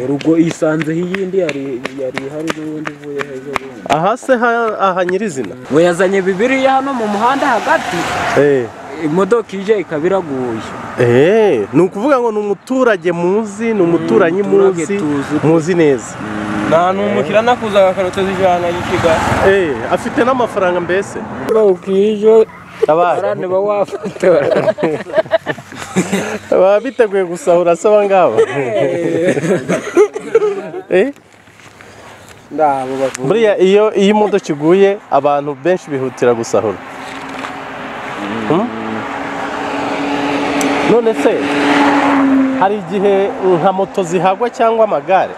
urugo isanze hiyindi yari hari n'ubundi uvuye hejuru. Aha se aha nyirizina we yazanye Bibiliya hano mu muhanda hagati. Imodoka ije ikabiraguye. Ni ukuvuga ngo ni umuturage muzi, ni umuturanyi muzi neza. Nta numukira nakuzaga karoteza ijana y'Kigali. Afite n'amafaranga mbese. Bawukije abana bawafotora. Baba biteguye gusahura se abangaba. Buriya iyo imodoka iguye abantu benshi bihutira gusahura. None se hari igihe nka moto zihagwa cyangwa amagare,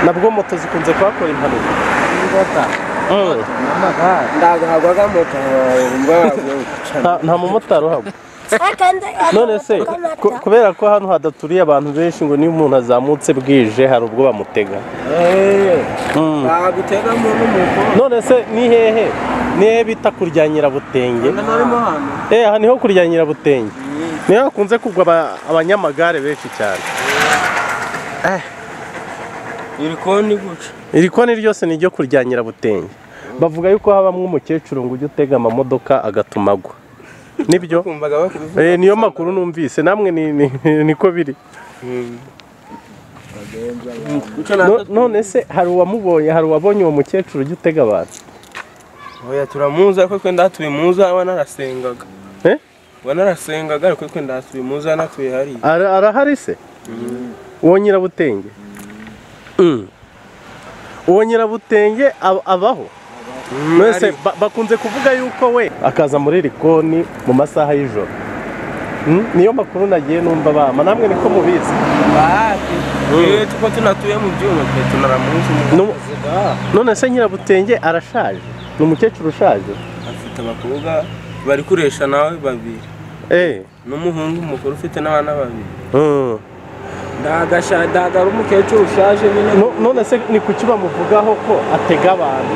nabwo moto zikunze kuhakora impanuka. Ndagahagwaga moto nta mumotari uhagwa. None se kubera ko hano hadaturiye abantu benshi ngo niyo umuntu azamutse bwije hari ubwo bamutega. None se ni hehe bita kurya Nyirabutenge? Aha niho kurya Nyirabutenge. Niho hakunze kugwa abanyamagare benshi cyane. Iri koni ryose ni ryo kurya Nyirabutenge. Bavuga yuko habamwe umukecuru ngo ujye utega amamodoka agatuma agwa. Nibyo? Niyo makuru numvise, namwe niko biri. None se hari uwabonye uwo mukecuru ujye utega abantu? Oya turamuzi ariko twe ndatubimuza wanarasengaga. Wanarasengaga ariko twe ndatubimuza natuye hari. Arahari se? Uwo Nyirabutenge? Uwo Nyirabutenge abaho? Mwese bakunze kuvuga yuko we akaza muri rikoni mu masaha y'ijoro. Niyo makuru nagiye numva bama, namwe niko mubizi. Tuko tunatuye mu byuma tunaramuzi. None se Nyirabutenge arashaje? Ni umukecuru ushaje? Afite abakobwa bari kuresha nawe babiri. N'umuhungu mukuru ufite n'abana babiri. Ndagara umukecuru ushaje nyine. None se ni kuki bamuvugaho ko atega abantu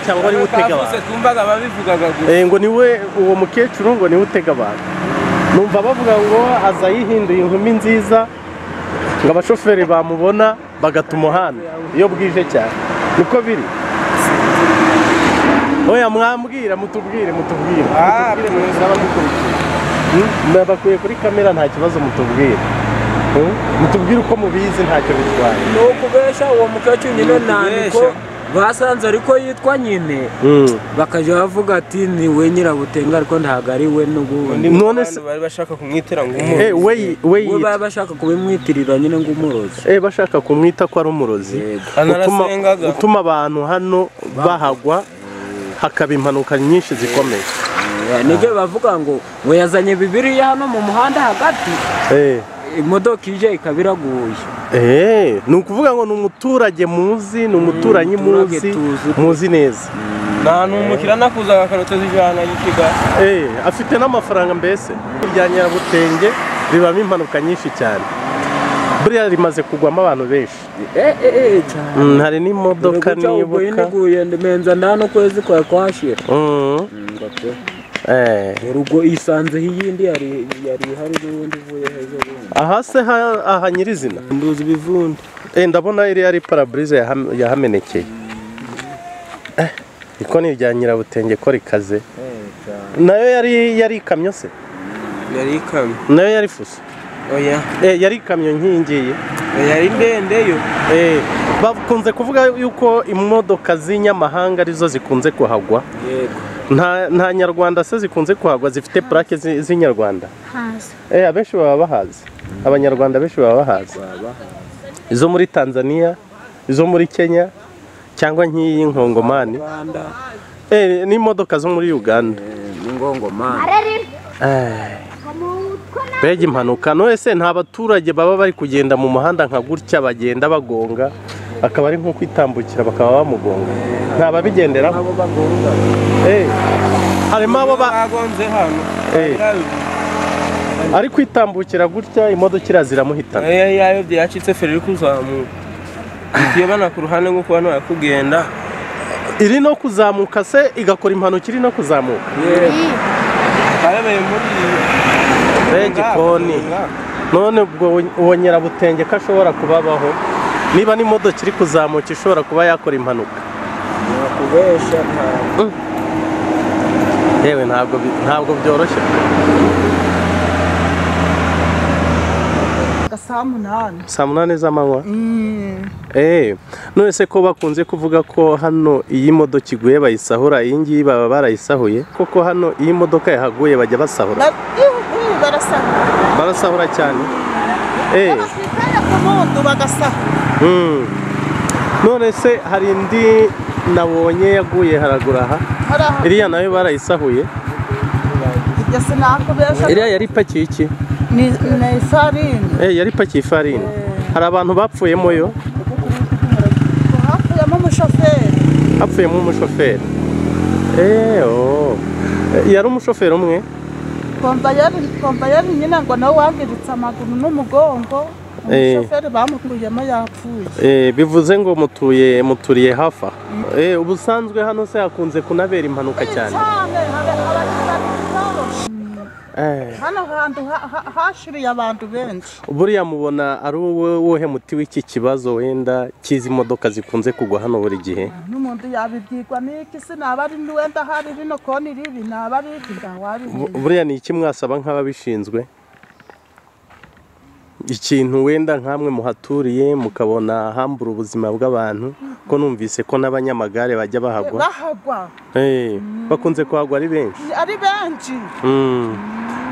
cyangwa ari utega abantu? Twumvaga babivugaga gusa. Ngo niwe uwo mukecuru ngo niwe utega abantu. Numva bavuga ngo aza yihinduye inkumi nziza ngo abashoferi bamubona bagata umuhanda iyo bwije cyane. Niko biri? Oya mwambwira mutubwire. Bakwiye kuri kamera nta kibazo mutubwire. Mutubwire uko mubizi ntacyo bitwaye. No kubesha uwo mukecuru nyine nandiko basanze ariko yitwa nyine. Bakaje bavuga ati ni we Nyirabutenge ariko ntago ari we n'ubundi. None se bari bashaka kumwitira ngo umurozi. We bari bashaka kubimwitirira nyine ngo umurozi. Bashaka kumwita ko ari umurozi. Utuma abantu hano bahagwa hakaba impanuka nyinshi zikomeye. Nige bavuga ngo we yazanye Bibiliya hano mu muhanda hagati. Imodoka ije ikabiraguye. Ni ukuvuga ngo ni umuturage muzi, ni umuturanyi muzi neza. Nta numukira nakuzaga karoteza ijana y'Kigali. Afite n'amafaranga mbese. Kurya Nyirabutenge ribamo impanuka nyinshi cyane. Buriya rimaze kugwamo abantu benshi. Hari n'imodoka nibuka. Menza ndano kwezi kwa kwashira. Urugo isanze hiyindi yari hari n'ubundi uvuye hejuru. Aha se aha nyirizina nduzi ibivundi. Ndabona iri ari parabrise yahamenekeye. Ikoni rya Nyirabutenge ko rikaze. Nayo yari ikamyo se? Yari ikamyo. Nayo yari fuso? Oya. Yari ikamyo nkingiye. Yari ndende yo. Bakunze kuvuga yuko imodoka z'inyamahanga arizo zikunze kuhagwa. Nta Nyarwanda se zikunze kuhagwa zifite plaque z'inyarwanda? Abenshi baba bahazi. Abanyarwanda benshi baba bahazi. Izo muri Tanzania, izo muri Kenya cyangwa nk'iyi Nkongomani. N'imodoka zo muri Uganda. Ngongomani. Bega impanuka. None se nta baturage baba bari kugenda mu muhanda nka gutya bagenda bagonga akaba ari nko kwitambukira bakaba bamugonga? Nta babigenderaho? Abo bagonga. Harimo abo bagonze hano. Ari kwitambukira gutya imodoka iraziramuhitana. Yayo byacitse feri kuzamuka. Iyo bana ku ruhande nko kubana yakugenda. Iri no kuzamuka se igakora impanuka iri no kuzamuka. Barebeye muri igikoni. none ubwo uwo nyirabutenge ko ashobora kubabaho niba n'imodoka iri kuzamuka ishobora kuba yakora impanuka kubesha yewe ntabwo byoroshye saa munani z'amanywa none se ko bakunze kuvuga ko hano iyi modoka iguye bayisahura iyi ngiyi baba barayisahuye koko hano iyi modoka yahaguye bajya basahura barasahura cyane none se hari indi nabonye yaguye haragura aha iriya nayo barayisahuye iriya yari ipakiye iki ni ifarini yari ipakiye ifarini hari abantu bapfuyemo yo hapfuyemo umushoferi yari umushoferi umwe komvayeri nyine ngo nawe wangiritse amaguru n'umugongo umushoferi bamukuyemo yapfuye bivuze ngo muturiye hafi aha ubusanzwe hano se hakunze kunabera impanuka cyane hano hantu hashiriye abantu benshi buriya mubona ari wowe muti w'iki kibazo wenda cy'izi modoka zikunze kugwa hano buri gihe n'umuntu yabibyigwa n'iki se naba ari wenda hari rino koni ribi naba ari iki buriya ni iki mwasaba nk'ababishinzwe ikintu wenda nkamwe muhaturiye mukabona hambura ubuzima bw'abantu ko numvise ko n'abanyamagare bajya bahagwa bakunze kuhagwa ari benshi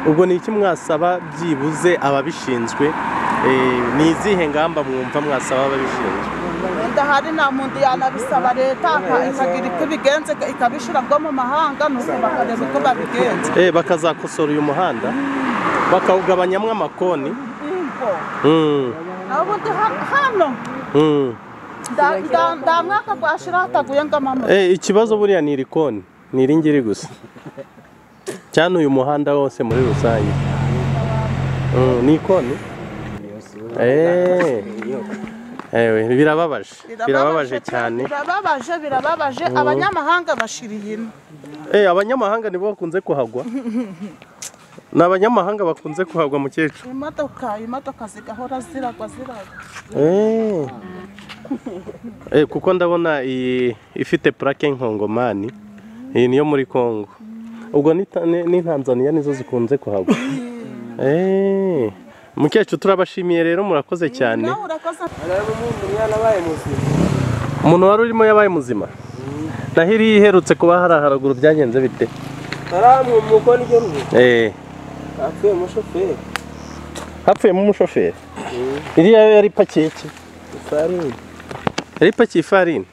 ubwo ni iki mwasaba byibuze ababishinzwe ni izihe ngamba mwumva mwasaba ababishinzwe wenda hari nta muntu yanabisaba leta ikagira uko ibigenze ikabishyira bwo mu mahanga nuko bakareba uko babigenza bakazakosora uyu muhanda bakawugabanyamo amakoni ubundi hano nda mwaka gwashira hataguye ng'amamo ikibazo buriya ni iri koni ni iri ngiri gusa cyane uyu muhanda wose muri rusange ni ikoni birababaje cyane birababaje abanyamahanga bashiriye ino abanyamahanga nibo bakunze kuhagwa ni abanyamahanga bakunze kuhagwa mukecuru imodoka zigahora ziragwa kuko ndabona iyi ifite plaque nkongomani iyi niyo muri Kongo ubwo ni Tanzania nizo zikunze kuhagwa mukecuru turabashimiye rero murakoze cyane umuntu wari urimo yabaye muzima nahiri iherutse kuba hari haraguru byagenze bite hapfuyemo umushoferi iriya yari ipakiye iki yari ipakiye ifarini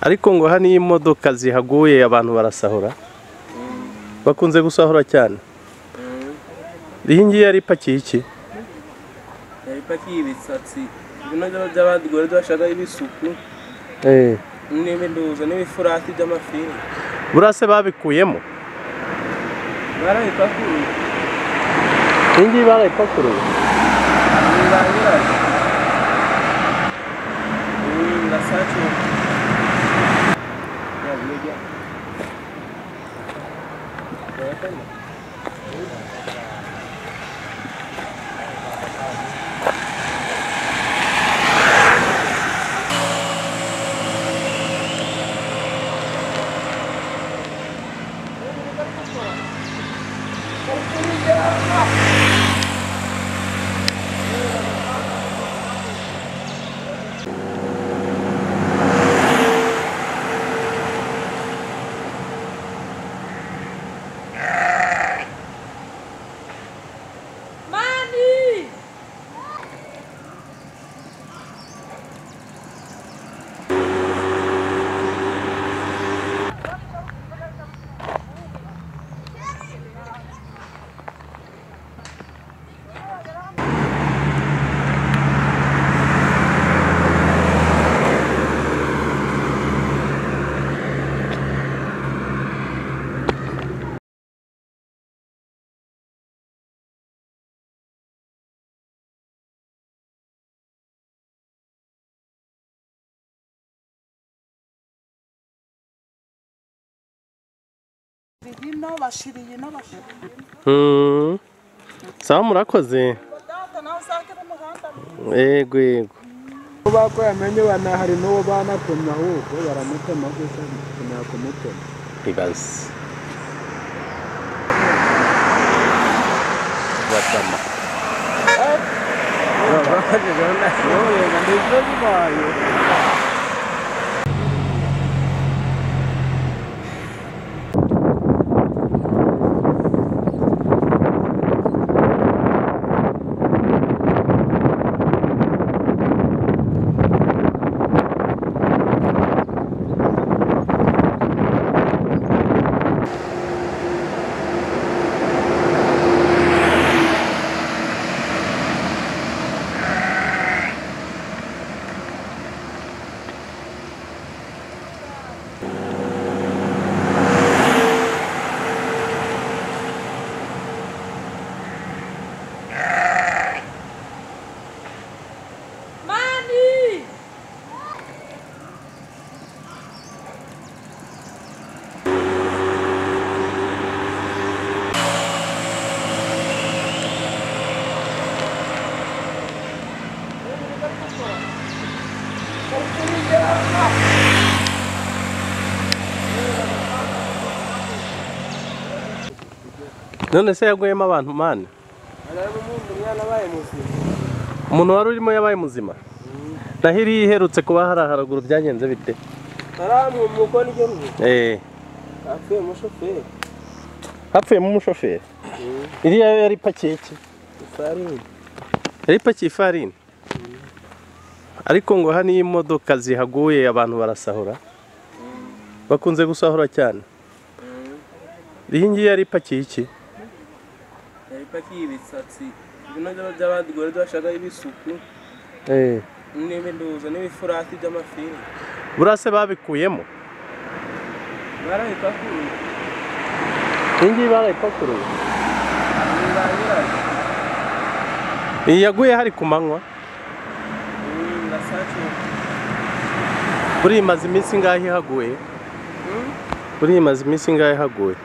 ariko ngo hano iyo imodoka zihaguye abantu barasahura bakunze gusahura cyane iyi ngiyi yari ipakiye iki yari ipakiye ibisatsi bino by'abandi gore bashaka ibisuku n'ibinduza n'ibifurati by'amafiri burase babikuyemo barayipakuye iyi ngiyi barayipakuye sawa murakoze. data nawe uzagera umuhanda Yego yego. bako yamenye banahari n'uwo banatemye ahubwo baramutema gusa ntakumutema Ibaze. Watama. None se yaguyemo abantu mani? Umuntu wari urimo yabaye muzima? Nahiri iherutse kuba hari haraguru byagenze bite? Hapfuyemo umushoferi? Iriya yari ipakiye iki? Ifarini. Yari ipakiye ifarini? Ariko ngo hano iyo imodoka zihaguye abantu barasahura? Bakunze gusahura cyane? Iyi ngiyi yari ipakiye iki? Ipakiye ibisatsi bino by'abandi gore bashaka ibisuku n'ibinduza n'ibifurati by'amafiri burase babikuyemo barayipakuye ingi barayipakuye iyi yaguye hari ku manywa buri imaze iminsi ingahe ihaguye buri imaze iminsi ingahe ihaguye